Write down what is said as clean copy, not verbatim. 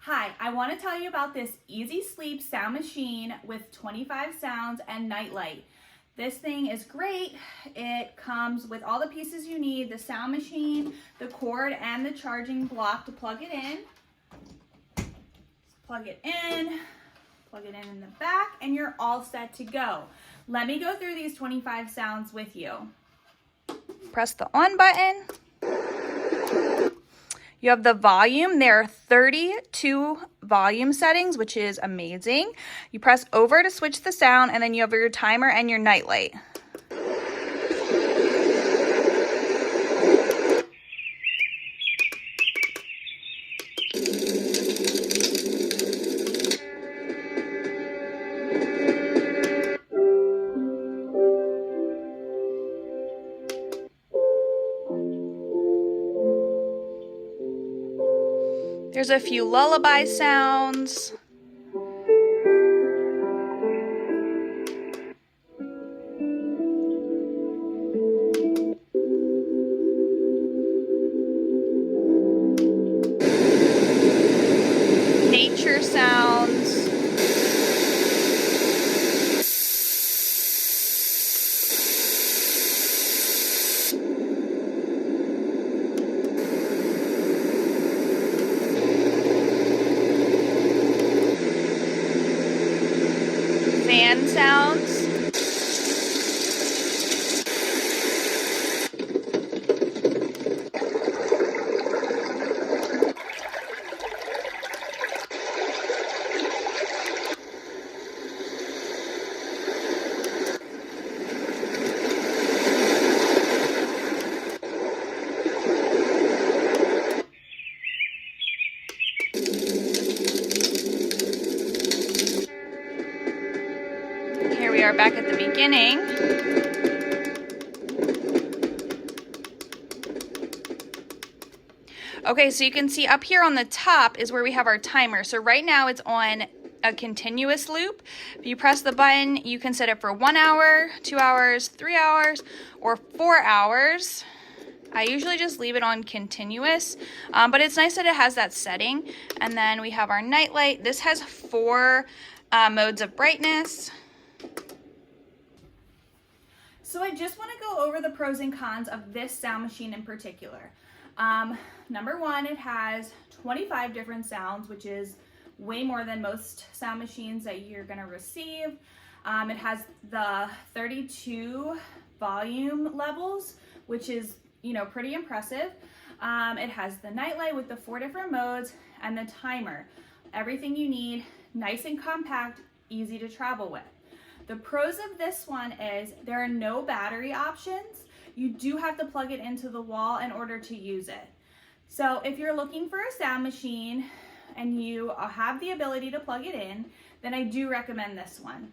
Hi, I want to tell you about this Easysleep sound machine with 25 sounds and nightlight. This thing is great. It comes with all the pieces you need, the sound machine, the cord, and the charging block to plug it in. Plug it in the back, and you're all set to go. Let me go through these 25 sounds with you. Press the on button. You have the volume. There are 32 volume settings, which is amazing. You press over to switch the sound, and then you have your timer and your nightlight. There's a few lullaby sounds. Nature sounds. Fan sounds. Here we are back at the beginning. Okay, so you can see up here on the top is where we have our timer. So right now it's on a continuous loop. If you press the button, you can set it for 1 hour, 2 hours, 3 hours, or 4 hours. I usually just leave it on continuous, but it's nice that it has that setting. And then we have our nightlight. This has 4 modes of brightness. So I just want to go over the pros and cons of this sound machine in particular. Number one, it has 25 different sounds, which is way more than most sound machines that you're going to receive. It has the 32 volume levels, which is, pretty impressive. It has the nightlight with the 4 different modes and the timer. Everything you need, nice and compact, easy to travel with. The pros of this one is there are no battery options. You do have to plug it into the wall in order to use it. So if you're looking for a sound machine and you have the ability to plug it in, then I do recommend this one.